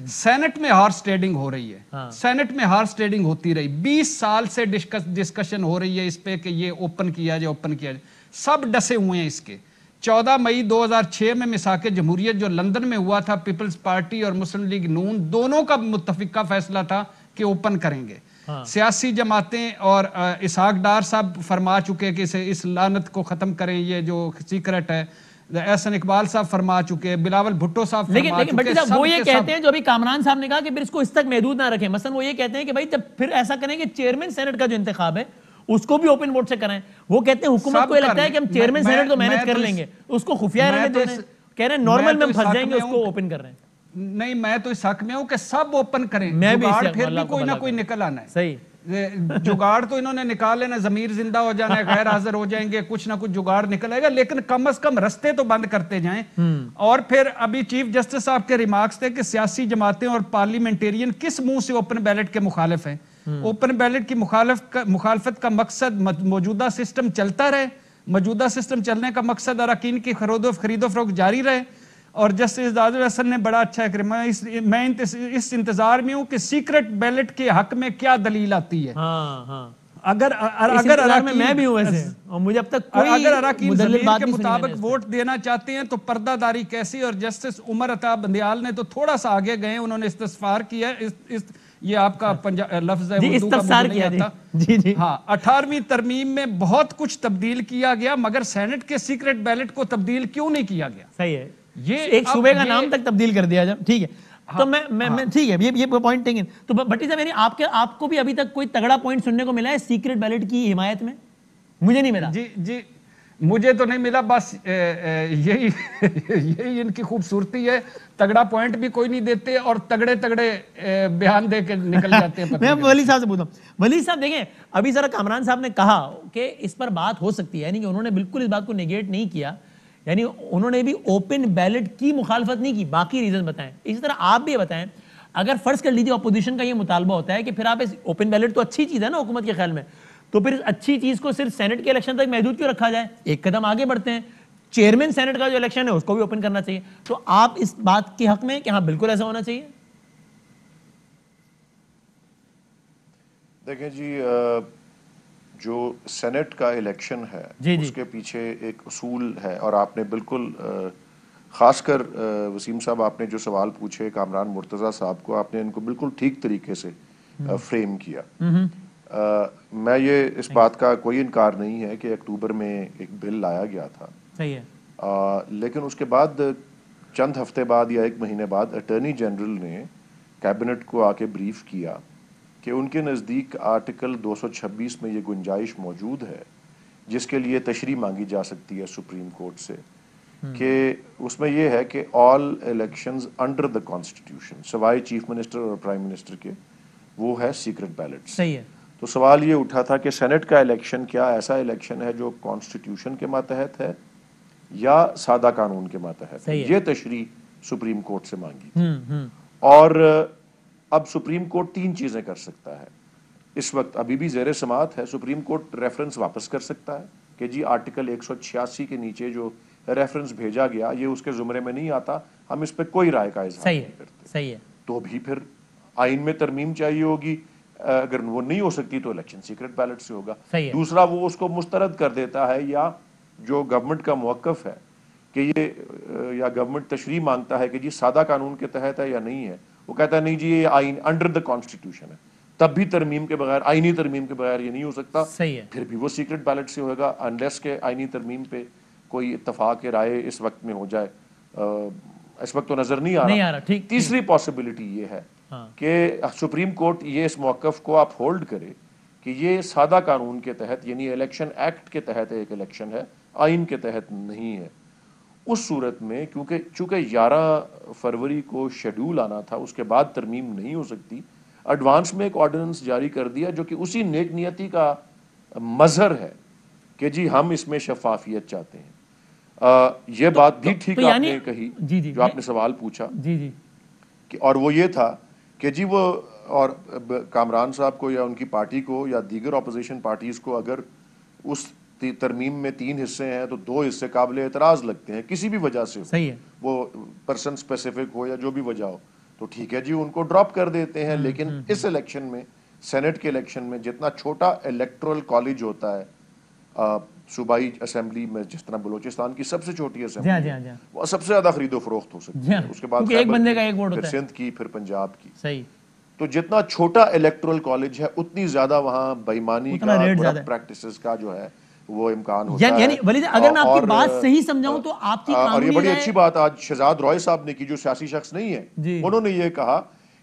सेनेट में हॉर्स ट्रेडिंग हो रही है, सेनेट में हॉर्स ट्रेडिंग होती रही, 20 साल से डिस्कशन हो रही है इस पे कि ये ओपन किया जाए, सब डसे हुए हैं इसके। 14 मई 2006 में मिसाके जमहूरियत जो लंदन में हुआ था, पीपल्स पार्टी और मुस्लिम लीग नून दोनों का मुत्तफिका फैसला था कि ओपन करेंगे। सियासी जमातें और इसहाक डार साहब फरमा चुके कि इस लानत को खत्म करें, ये जो सीक्रेट है। एहसन इकबाल साहब फरमा चुके, बिलावल भुट्टो साहब लेकिन भट्टी साहब वो ये कहते हैं, जो अभी कामरान साहब ने कहा कि फिर इसको इस तक महदूद ना रखें। मसलन वो ये कहते हैं कि भाई जब फिर ऐसा करें कि चेयरमैन सेनेट का जो इंतखाब है उसको भी ओपन वोट से कराएं। वो कहते हैं हुकूमत को लगता है कि हम चेयरमैन सेनेट तो मैनेज कर लेंगे, उसको खुफिया रहने दे रहे हैं, कह रहे हैं नॉर्मल में हम फंस जाएंगे, उसको ओपन कर रहे हैं। नहीं, मैं तो इस हक में हूं कि सब ओपन करें, जुगाड़ फिर भी कोई ना कोई निकल आना है। सही जुगाड़ तो इन्होंने निकाल लेना, जमीर जिंदा हो जाना है, गैर हाजिर हो जाएंगे, कुछ ना कुछ जुगाड़ निकल आएगा, लेकिन कम अज कम रस्ते तो बंद करते जाएं। और फिर अभी चीफ जस्टिस साहब के रिमार्क्स थे कि सियासी जमातें और पार्लियामेंटेरियन किस मुंह से ओपन बैलेट के मुखालिफ हैं। ओपन बैलेट की मुखालफत का मकसद मौजूदा सिस्टम चलता रहे, मौजूदा सिस्टम चलने का मकसद अरकान की खरीदो फरोख्त जारी रहे। और जस्टिस दादुल हसन ने बड़ा अच्छा है, मैं इस इंतजार में हूं कि सीक्रेट बैलेट के हक में क्या दलील आती है। अगर मैं भी हूं वैसे, और मुझे अब तक कोई अगर अरकान ज़मीर के मुताबिक वोट देना चाहते हैं तो पर्दादारी कैसी। और जस्टिस उमर अता बंदियाल ने तो थोड़ा सा आगे गए, उन्होंने इस्तफसार किया, ये आपका लफ्ज है जी, उर्दू का, इस्तफसार मुझे नहीं किया आता। जी जी। हाँ, 18वीं तरमीम में बहुत कुछ तब्दील किया गया, मगर सेनेट के सीक्रेट बैलेट को तब्दील क्यों नहीं किया गया? सही है, ये एक सूबे का नाम तक तब्दील कर दिया जाए, ठीक है। हाँ, तो मैं ठीक है, ये पॉइंट टेकन। तो भट्टी साहब, यानी आपको भी अभी तक कोई तगड़ा पॉइंट सुनने को मिला है सीक्रेट बैलेट की हिमायत में? मुझे नहीं मिला। जी जी, मुझे तो नहीं मिला, बस यही यही इनकी खूबसूरती है, तगड़ा पॉइंट भी कोई नहीं देते और तगड़े तगड़े बयान दे के निकल जाते हैं। मैं वली साहब से पूछता हूँ, वली साहब देखें, अभी जरा कामरान साहब ने कहा कि इस पर बात हो सकती है, यानी कि उन्होंने बिल्कुल इस बात को नेगेट नहीं किया, यानी उन्होंने भी ओपन बैलेट की मुखालफत नहीं की, बाकी रीजन बताएं। इसी तरह आप भी बताएं, अगर फर्ज कर लीजिए अपोजिशन का ये मुतालबा होता है कि फिर आप इस ओपन बैलेट तो अच्छी चीज है ना हुकूमत के ख्याल में, तो फिर इस अच्छी चीज को सिर्फ सेनेट के इलेक्शन तक महदूद क्यों रखा जाए? एक कदम आगे बढ़ते हैं, चेयरमैन सेनेट का जो इलेक्शन है उसको भी ओपन करना चाहिए। तो आप इस बात के हक में कि हाँ बिल्कुल ऐसा होना चाहिए? देखें जी, जो सेनेट का इलेक्शन है उसके पीछे एक उसूल है, और आपने बिल्कुल खासकर वसीम साहब आपने जो सवाल पूछे कामरान मुर्तज़ा साहब को, आपने इनको बिल्कुल ठीक तरीके से फ्रेम किया। मैं ये इस बात का कोई इनकार नहीं है कि अक्टूबर में एक बिल लाया गया था, सही है, लेकिन उसके बाद चंद हफ्ते बाद या एक महीने बाद अटॉर्नी जनरल ने कैबिनेट को आके ब्रीफ किया कि उनके नज़दीक आर्टिकल 226 में ये गुंजाइश मौजूद है जिसके लिए तशरीह मांगी जा सकती है सुप्रीम कोर्ट से, कि उसमें यह है कि all elections under the constitution सिवाय चीफ मिनिस्टर और प्राइम मिनिस्टर के, वो है सीक्रेट बैलेट। सही है। तो सवाल ये उठा था कि सेनेट का इलेक्शन क्या ऐसा इलेक्शन है जो कॉन्स्टिट्यूशन के मातहत है या सादा कानून के मातहत है? ये तशरीह सुप्रीम कोर्ट से मांगी। और अब सुप्रीम कोर्ट तीन चीजें कर सकता है इस वक्त, अभी भी ज़ेरे समात है। सुप्रीम कोर्ट रेफरेंस वापस कर सकता है कि जी आर्टिकल 186 के नीचे जो रेफरेंस भेजा गया ये उसके जुमरे में नहीं आता, हम इस पर कोई राय का इज़हार नहीं करते। सही है। तो भी फिर आइन में तरमीम चाहिए होगी, अगर वो नहीं हो सकती तो इलेक्शन सीक्रेट बैलेट से होगा। दूसरा, वो उसको मुस्तरद कर देता है, या जो गवर्नमेंट का मौक़िफ है कि ये या गवर्नमेंट तशरीह मांगता है कि जी सादा कानून के तहत है या नहीं है, वो कहता है नहीं जी ये आइन अंडर द कॉन्स्टिट्यूशन है, तब भी तरमीम के बगैर, आइनी तरमीम के बगैर ये नहीं हो सकता। सही है। फिर भी वो सीक्रेट बैलेट से होगा अनलेस के आइनी तरमीम पे कोई इत्तफाक राय इस वक्त में हो जाए। इस वक्त तो नजर नहीं आ रहा। ठीक। तीसरी पॉसिबिलिटी ये है कि सुप्रीम कोर्ट ये इस मौक़िफ़ को आप होल्ड करे कि ये सादा कानून के तहत यानी इलेक्शन एक्ट के तहत एक इलेक्शन है, आइन के तहत नहीं है। उस सूरत में चूंकि 11 फरवरी को शेड्यूल आना था, उसके बाद तरमीम नहीं हो सकती, एडवांस में एक ऑर्डिनेंस जारी कर दिया जो कि उसी नेक नियति का मजहर है कि जी हम इसमें शफाफियत चाहते हैं। ये बात भी ठीक आपने कही जो आपने सवाल पूछा कि, और वो ये था कि जी वो और कामरान साहब को या उनकी पार्टी को या दीगर अपोजिशन पार्टीज को अगर उस तरमीम में 3 हिस्से हैं तो 2 हिस्से काबिल एतराज़ लगते हैं किसी भी वजह से, सही है, वो पर्सन स्पेसिफिक हो या जो भी वजह हो, तो ठीक है जी उनको ड्रॉप कर देते हैं। लेकिन इस इलेक्शन में, सेनेट के इलेक्शन में, जितना छोटा इलेक्टोरल कॉलेज होता है सूबाई असेंबली में, जिस तरह बलूचिस्तान की सबसे छोटी असेंबली वो सबसे ज्यादा खरीदो फरोख्त हो सकती है, उसके बाद एक बंदे का एक वोट होता है, सिंध की, फिर पंजाब की। सही। तो जितना छोटा इलेक्टोरल कॉलेज है उतनी ज्यादा वहां बेईमानी का, प्रैक्टिसेस का जो है वो इम्कान होता है। यानी वली अगर मैं आपकी बात सही समझाऊं तो आपकी और ये बड़ी अच्छी बात आज शहजाद रॉय साहब ने की, जो सियासी शख्स नहीं है, उन्होंने ये कहा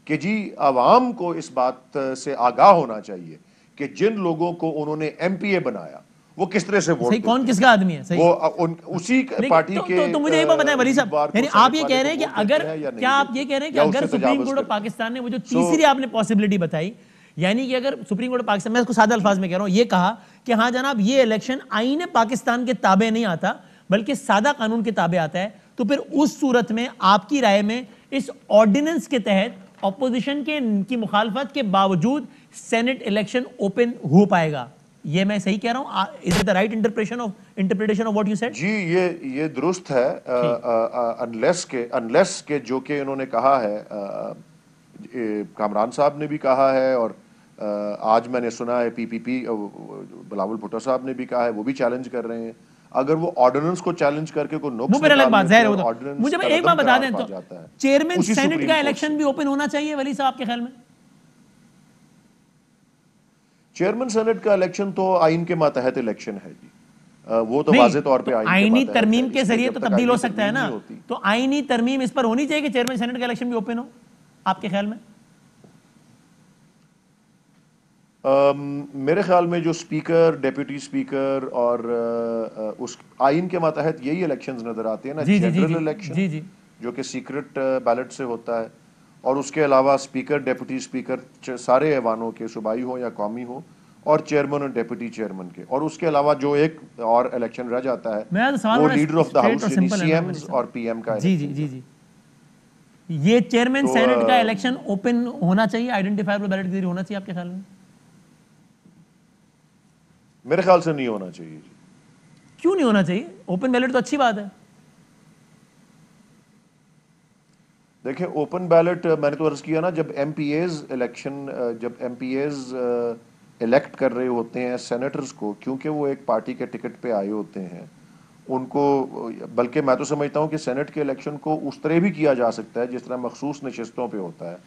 कि जी अवाम को इस बात से आगाह होना चाहिए कि जिन लोगों को उन्होंने एमपीए बनाया वो किस तरह से वोट सही, कौन किसका आदमी है, सही। वो उसी पार्टी के। तो मुझे एक बात बताएं वली साहब, यानी आप ये कह रहे हैं कि अगर, क्या आप ये कह रहे हैं कि अगर सुप्रीम कोर्ट ऑफ पाकिस्तान ने वो जो तीसरी आपने पॉसिबिलिटी बताई, यानी कि अगर सुप्रीम कोर्ट ऑफ पाकिस्तान, मैं इसको सादा अल्फाज में कह रहा हूं, ये कहा कि हाँ जनाब ये इलेक्शन आईने पाकिस्तान के ताबे नहीं आता बल्कि सादा कानून के ताबे आता है, तो फिर उस सूरत में आपकी राय में इस ऑर्डिनेंस के तहत ऑपोजिशन की मुखालफत के बावजूद सेनेट इलेक्शन ओपन हो पाएगा? ये मैं सही कह रहा हूं? Is it the right interpretation of what you said? जी ये दुरुस्त है, अनलेस के जो कि उन्होंने कहा है, कामरान साहब ने भी कहा है और आज मैंने सुना है पीपीपी बिलावल भुट्टो साहब ने भी कहा है, वो भी चैलेंज कर रहे हैं। अगर वो ऑर्डिनेंस को चैलेंज करके कोई नुक्स वो अलग बात है। मुझे एक बात बता दें, तो चेयरमैन सेनेट का इलेक्शन भी ओपन होना चाहिए वली साहब के ख्याल में? चेयरमैन सेनेट का इलेक्शन तो आइन के मातहत इलेक्शन है जी, वो तो वाज़े तौर पे आईनी तरमीम के जरिए तो तब्दील हो सकता है ना, तो आईनी तरमीम इस पर होनी चाहिए कि चेयरमैन सेनेट का इलेक्शन भी ओपन हो, आपके ख्याल में? मेरे ख्याल में जो स्पीकर, डेप्यूटी स्पीकर और उस आइन के मातहत यही इलेक्शंस नजर आते हैं ना, जनरल इलेक्शन जो कि सीक्रेट बैलेट से होता है, और उसके अलावा स्पीकर, डेप्यूटी स्पीकर सारे ऐवानों के सूबाई हो या कौमी हो, और चेयरमैन और डेप्यूटी चेयरमैन के, और उसके अलावा जो एक और इलेक्शन रह जाता है वो लीडर ऑफ द हाउस यानी सीएम और पीएम का। जी जी जी जी, ये चेयरमैन सेनेट का इलेक्शन ओपन होना चाहिए, आइडेंटिफाइबल बैलेट के जरिए होना चाहिए आपके ख्याल में? मेरे ख्याल से नहीं होना चाहिए। क्यों नहीं होना चाहिए? ओपन बैलेट तो अच्छी बात है। देखिए, ओपन बैलेट मैंने तो अर्ज किया ना, जब एमपीएज इलेक्शन, जब एमपीएज इलेक्ट कर रहे होते हैं सेनेटर्स को, क्योंकि वो एक पार्टी के टिकट पे आए होते हैं, उनको, बल्कि मैं तो समझता हूँ कि सेनेट के इलेक्शन को उस तरह भी किया जा सकता है जिस तरह मखसूस नशिस्तों पे होता है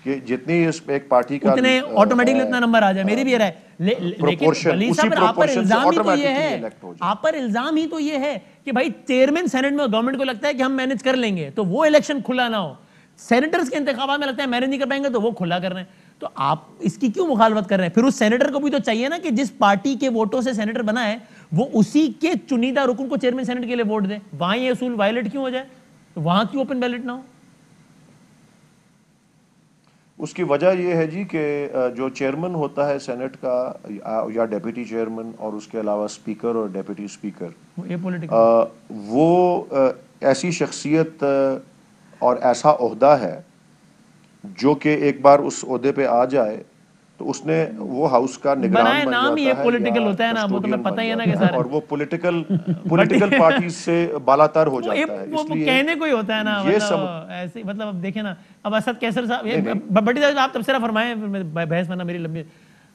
कि जितनी इस एक पार्टी का उतने ऑटोमेटिकली उतना नंबर आ जाए। मेरी भी राय है, लेकिन वली साहब आप पर इल्जाम ही तो ये है, आप पर इल्जाम ही तो ये है कि भाई चेयरमैन सेनेट में गवर्नमेंट को लगता है कि हम मैनेज कर लेंगे तो वो इलेक्शन खुला ना हो, सेनेटर्स के इंतखाबात में लगता है मैनेज नहीं कर पाएंगे तो वो खुला कर रहे हैं, तो आप इसकी क्यों मुखालफत कर रहे हैं? फिर उस सेनेटर को भी तो चाहिए ना कि जिस पार्टी के वोटों से सेनेटर बना है वो उसी के चुनिंदा रुकन को चेयरमैन सेनेट के लिए वोट दे। वहां ये असूल वायलेट क्यों हो जाए? तो वहां क्यों ओपन बैलेट ना हो? उसकी वजह यह है जी कि जो चेयरमैन होता है सेनेट का या डेप्यूटी चेयरमैन, और उसके अलावा स्पीकर और डेप्यूटी स्पीकर, वो ऐसी शख्सियत और ऐसा ओहदा है जो कि एक बार उस ओहदे पे आ जाए तो उसने वो हाउस का निगरान बन नाम जाता ये पॉलिटिकल होता है ना, वो तो मैं पता ही है ना कि सारे, और वो पॉलिटिकल पार्टी से बालातर हो जाता है। वो कहने को ही होता है ना, मतलब ऐसे, मतलब अब देखे ना, अब असद कैसर साहब, बड़ी साहब आप तबसरा फरमाएं, बहस वरना मेरी लंबी,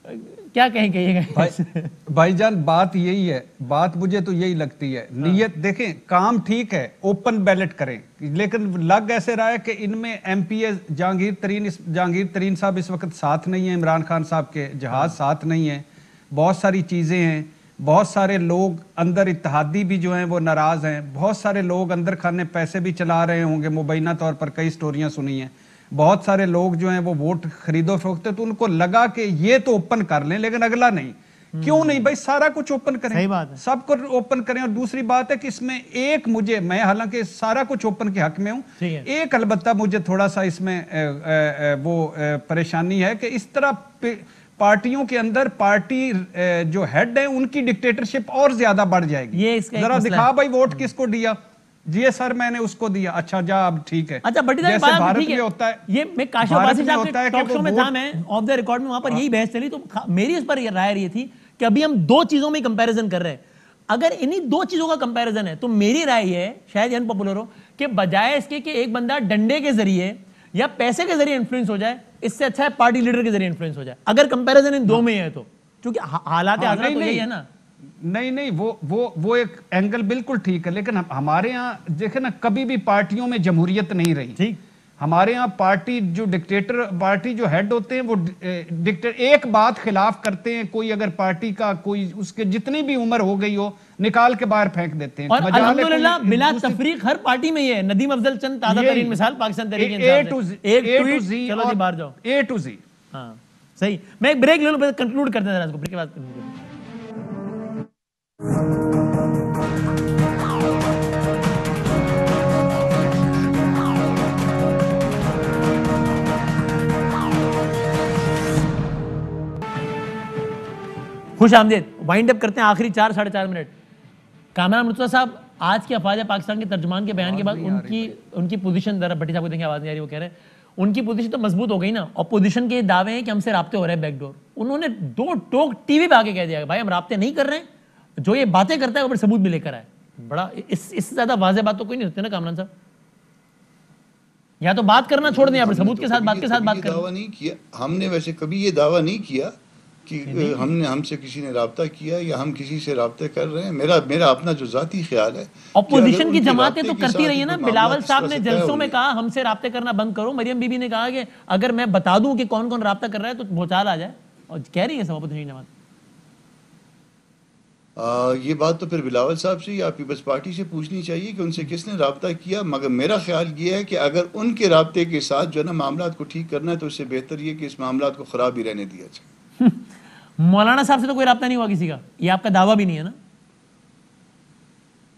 क्या कहें कहिएगा? भाईजान बात यही है, बात मुझे तो यही लगती है, नीयत देखें, काम ठीक है, ओपन बैलेट करें, लेकिन लग ऐसे रहा है कि इनमें एमपीए जहांगीर तरीन साहब इस वक्त साथ नहीं है, इमरान खान साहब के जहाज साथ नहीं है, बहुत सारी चीजें हैं, बहुत सारे लोग अंदर इत्तेहादी भी जो हैं वो नाराज हैं, बहुत सारे लोग अंदर खाने पैसे भी चला रहे होंगे, मुबैना तौर पर कई स्टोरियां सुनी हैं, बहुत सारे लोग जो हैं वो वोट खरीदो फरोख्त, तो उनको लगा कि ये तो ओपन कर लें लेकिन अगला नहीं। क्यों नहीं भाई, सारा कुछ ओपन करें, सही बात है, सब कुछ ओपन करें। और दूसरी बात है कि इसमें एक मुझे, मैं हालांकि सारा कुछ ओपन के हक में हूं, एक अलबत्ता मुझे थोड़ा सा इसमें वो परेशानी है कि इस तरह पार्टियों के अंदर पार्टी जो हेड है उनकी डिक्टेटरशिप और ज्यादा बढ़ जाएगी। जरा दिखा भाई वोट किसको दिया, जी सर मैंने उसको दिया, अच्छा जा अब ठीक है। अच्छा बड़ी जैसे भारत में होता है, ये मैं काशिफ वासी साहब के टॉक शो में था, मैं ऑफ द रिकॉर्ड में, वहां पर यही बहस चली, तो मेरी इस पर राय ये थी कि अभी हम दो चीजों में कंपैरिजन कर रहे हैं, अगर इन्हीं दो चीजों का कंपैरिजन है तो मेरी राय ये है, शायद अनपॉपुलर हो, कि बजाय इसके कि एक बंदा डंडे के जरिए या पैसे के जरिए इन्फ्लुएंस हो जाए, इससे अच्छा है पार्टी लीडर के जरिए इन्फ्लुएंस हो जाए, अगर कंपैरिजन इन दो में है तो, क्योंकि हालात हाजरा तो यही है ना। नहीं वो एक एंगल बिल्कुल ठीक है, लेकिन हमारे यहाँ देखे ना, कभी भी पार्टियों में जमहूरियत नहीं रही। ठीक, हमारे यहाँ पार्टी जो डिक्टेटर, पार्टी जो हेड होते हैं वो डिक्टेटर एक बात खिलाफ करते हैं, कोई अगर पार्टी का कोई उसके जितनी भी उम्र हो गई हो निकाल के बाहर फेंक देते हैं। और अल्हम्दुलिल्लाह बिला तफरीक हर पार्टी में ये नदीम अफजल चंद ताज़ा तरीन मिसाल पाकिस्तान तहरीक इंसाफ से, चलो जी बाहर जाओ, A to Z। हाँ सही, मैं एक ब्रेक ले लूं, कंक्लूड करते हैं ब्रेक के बाद। खुश आमदेद, वाइंड अप करते हैं आखिरी 4-4.5 मिनट। कामरान मुर्तज़ा साहब, आज के अफवाज पाकिस्तान के तर्जुमान के बयान के बाद उनकी पोजीशन, जरा भट्टी साहब को देंगे, आवाज नहीं आ रही, वो कह रहे हैं उनकी पोजीशन तो मजबूत हो गई ना, और पोजीशन के दावे हैं कि हमसे राब्ते हो रहे हैं बैकडोर। उन्होंने दो टोक टीवी पे आके कह दिया भाई हम राब्ते नहीं कर रहे हैं, जो ये बातें करता है वो फिर सबूत भी लेकर आए। बड़ा इससे ज्यादा वाज़ेह बात तो कोई नहीं होती ना कामरान साहब, या तो बात करना छोड़ दें, सबूत के साथ बात करें। दावा नहीं किया हमने, वैसे कभी ये दावा नहीं किया कि हमसे किसी ने राब्ता किया या हम किसी से राब्ते कर रहे हैं। मेरा अपना जो जाती ख्याल है, अपोजिशन की जमातें तो करती रही है ना। बिलावल साहब ने जलसों में कहा हमसे राब्ते करना बंद करो, मरियम बीबी ने कहा कि अगर मैं बता दूं कि कौन कौन राब्ता कर रहा है तो भूचाल आ जाए। और कह रही है सभापति तस्नीम जमात। ये बात तो फिर बिलावल साहब से या पीपल्स पार्टी से पूछनी चाहिए कि उनसे किसने रब्ता किया, मगर मेरा ख्याल ये है कि अगर उनके रब्ते के साथ जो है ना मामला को ठीक करना है तो उससे बेहतर ये कि इस मामला को ख़राब ही रहने दिया जाए। मौलाना साहब से तो कोई रब्ता नहीं हुआ किसी का, ये आपका दावा भी नहीं है ना?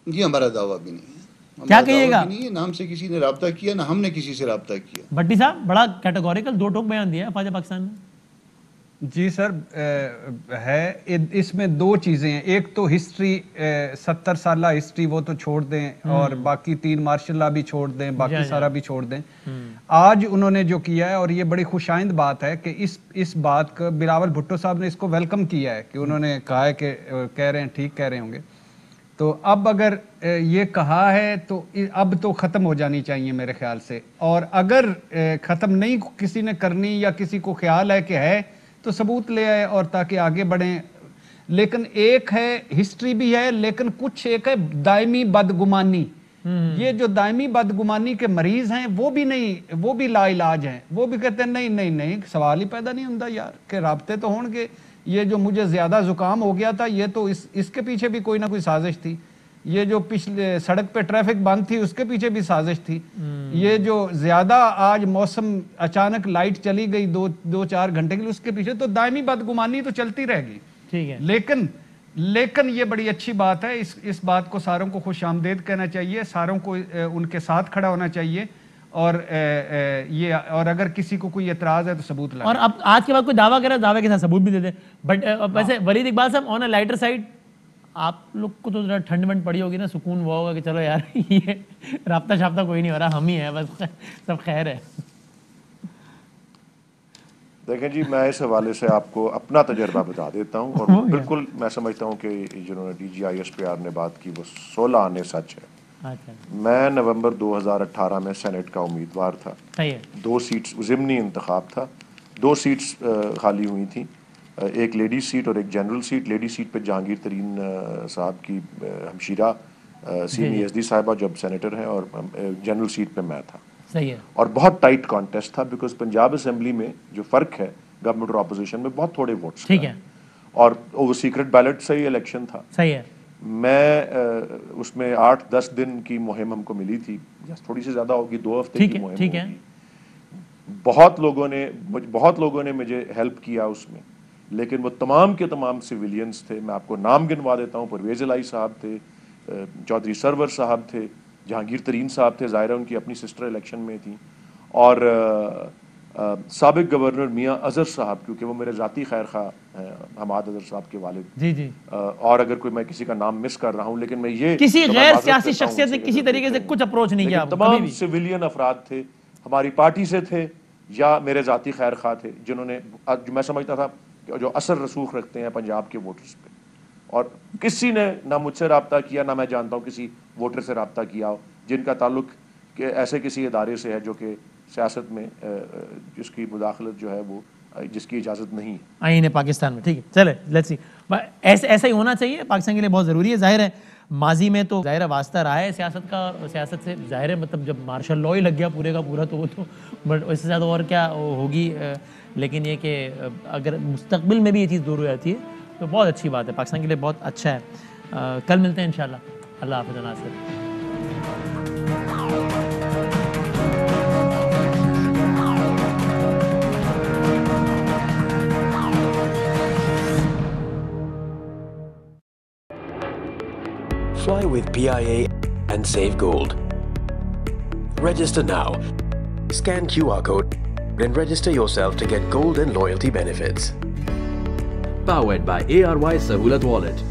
ये हमारा दावा भी नहीं है। क्या कहिएगा? नहीं है, ना हमसे किसी ने रब्ता किया ना हमने किसी से रब्ता किया। भट्टी साहब बड़ा कैटेगोरिकल दो टोक बयान दिया है ख्वाजा पाकिस्तान ने। जी सर, है इसमें दो चीज़ें हैं। एक तो हिस्ट्री 70 साल हिस्ट्री वो तो छोड़ दें और बाकी 3 मार्शल लॉ भी छोड़ दें, बाकी सारा भी छोड़ दें। आज उन्होंने जो किया है और ये बड़ी खुशाइंद बात है कि इस बात का बिलावल भुट्टो साहब ने इसको वेलकम किया है कि उन्होंने कहा है कि कह रहे हैं, ठीक कह रहे होंगे। तो अब अगर ये कहा है तो अब तो ख़त्म हो जानी चाहिए मेरे ख्याल से, और अगर ख़त्म नहीं किसी ने करनी या किसी को ख्याल है कि है तो सबूत ले आए और ताकि आगे बढ़ें। लेकिन एक है हिस्ट्री भी है, लेकिन कुछ एक है दायमी बदगुमानी। ये जो दायमी बदगुमानी के मरीज हैं वो भी नहीं, वो भी लाइलाज हैं। वो भी कहते हैं नहीं नहीं नहीं, सवाल ही पैदा नहीं होता यार कि राब्ते तो होंगे। ये जो मुझे ज्यादा जुकाम हो गया था ये तो इसके पीछे भी कोई ना कोई साजिश थी। ये जो पिछले सड़क पे ट्रैफिक बंद थी उसके पीछे भी साजिश थी। ये जो ज्यादा आज मौसम अचानक लाइट चली गई 2-4 घंटे के लिए, उसके पीछे तो दायमी बदगुमानी तो चलती रहेगी। ठीक है, लेकिन ये बड़ी अच्छी बात है। इस बात को सारों को खुश आमदेद कहना चाहिए, सारों को उनके साथ खड़ा होना चाहिए। और ये और अगर किसी को कोई एतराज है तो सबूत लाए। और अब आज के बाद कोई दावा करे दावे के साथ सबूत भी दे दे। बट वैसे वलीद इकबाल साहब, ऑन अ लाइटर साइड, आप लोग को तो जरा ठंड वंड पड़ी होगी ना, सुकून हुआ होगा कि चलो यार ये राब्ता शाब्ता कोई नहीं हो रहा, हम ही है बस, सब खैर है। देखें जी, मैं इस हवाले से आपको अपना तजर्बा बता देता हूँ और बिल्कुल मैं समझता हूँ कि जिन्होंने DGISPR ने बात की वो 16 आने सच है। मैं नवंबर 2018 में सेनेट का उम्मीदवार था। 2 सीट्स ज़िमनी इंतखाब था, 2 सीट्स खाली हुई थी, एक लेडी सीट और एक जनरल सीट। लेडी सीट पे जहांगीर तरीन साहब की हमशीरा सीमी SD साहिबा जब सेनेटर हैं, और जनरल सीट पे मैं था। सही है। और बहुत टाइट कॉन्टेस्ट था बिकॉज पंजाब असेंबली में जो फर्क है गवर्नमेंट और ऑपोजिशन में बहुत थोड़े वोट्स। ठीक है। और वो सीक्रेट बैलेट से ही इलेक्शन था। सही है। मैं उसमें 8-10 दिन की मुहिम हमको मिली थी, थोड़ी सी ज्यादा होगी, 2 हफ्ते की मुहिम। ठीक है। बहुत लोगों ने मुझे हेल्प किया उसमें, लेकिन वो तमाम के तमाम सिविलियंस थे। मैं आपको नाम गिनवा देता हूँ। परवेज इलाही साहब थे, चौधरी सरवर साहब थे, जहांगीर तरीन साहब थे, ज़ाहिर उनकी अपनी सिस्टर इलेक्शन में थी, और साबिक गवर्नर मियाँ अजहर साहब, क्योंकि वो मेरे ज़ाती खैर खा हैं, हमाद अजहर साहब के वालिद। जी जी। और अगर कोई मैं किसी का नाम मिस कर रहा हूँ, लेकिन मैं ये किसी गैर सियासी शख्सियत ने किसी तरीके से कुछ अप्रोच नहीं किया। तमाम सिविलियन अफराद थे, हमारी पार्टी से थे या मेरे ज़ाती खैर खा थे, जिन्होंने, मैं समझता था जो असर रसूख रखते हैं पंजाब के वोटर्स पे, और किसी ने ना मुझसे रब्ता किया ना मैं जानता हूँ किसी वोटर से रब्ता किया हो जिनका ताल्लुक ऐसे किसी इदारे से है जो कि सियासत में जिसकी मुदाखलत जो है वो जिसकी इजाज़त नहीं है आईन है पाकिस्तान में। ठीक है, चले लेट्स सी। ऐसा ही होना चाहिए, पाकिस्तान के लिए बहुत ज़रूरी है। जाहिर है माजी में तो ज़ाहिर वास्ता रहा है सियासत का, सियासत से ज़ाहिर है, मतलब जब मार्शल लॉ ही लग गया पूरे का पूरा तो वो तो बट इससे ज़्यादा और क्या होगी। लेकिन ये कि अगर मुस्तकबिल में भी ये चीज़ दूर हो जाती है तो बहुत अच्छी बात है, पाकिस्तान के लिए बहुत अच्छा है। कल मिलते हैं इंशाल्लाह। अल्लाह हाफ़िज़ Nasir. Fly with PIA and save gold. Register now. Scan QR code and register yourself to get gold and loyalty benefits. Powered by ARY Sahulat Wallet.